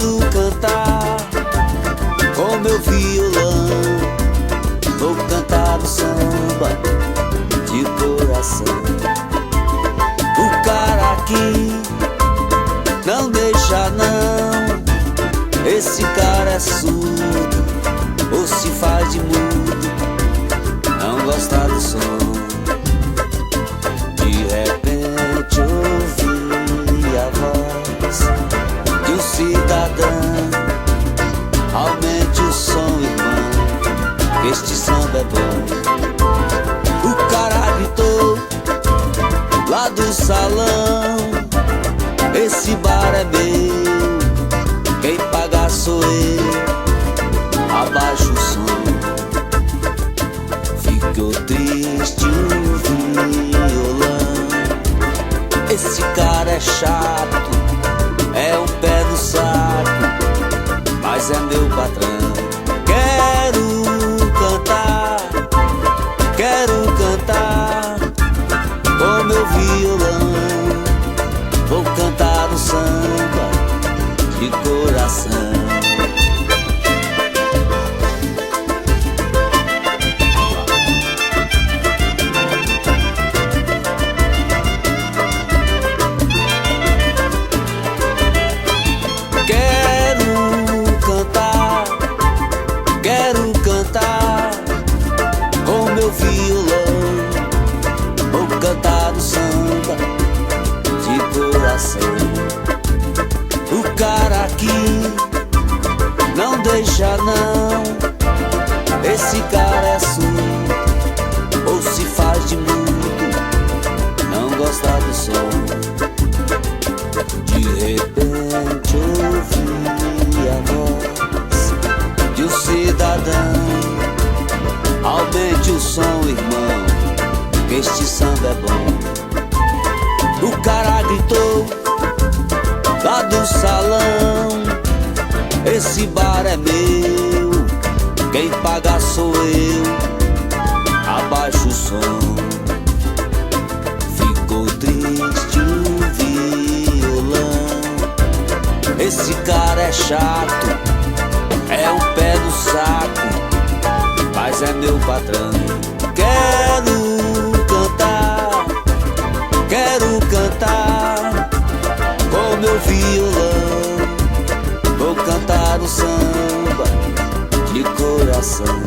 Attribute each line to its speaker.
Speaker 1: Quero cantar com meu violão, vou cantar o samba de coração. O cara aqui não deixa não, esse cara é surdo ou se faz de mudo, não gosta do som. De repente ouvi a voz de um cidadão: aumente o som, irmão, que este samba é bom. O cara gritou lá do salão: esse bar é meu, quem pagar sou eu. Abaixa o som. Ficou triste o violão: esse cara é chato, é um pé no saco, mas é meu patrão. Quero cantar com meu violão, vou cantar um samba de coração. Quero cantar com meu violão, vou cantar um samba de coração. O cara aqui não deixa não, esse cara é surdo ou se faz de mudo, não gosta do som. De repente ouvi a voz de um cidadão: aumente o som, irmão, que este samba é bom. O cara gritou lá do salão: esse bar é meu, quem paga sou eu. Abaixa o som. Ficou triste o violão: esse cara é chato, é um pé no saco, mas é meu patrão. Quero cantar com meu violão, vou cantar um samba de coração.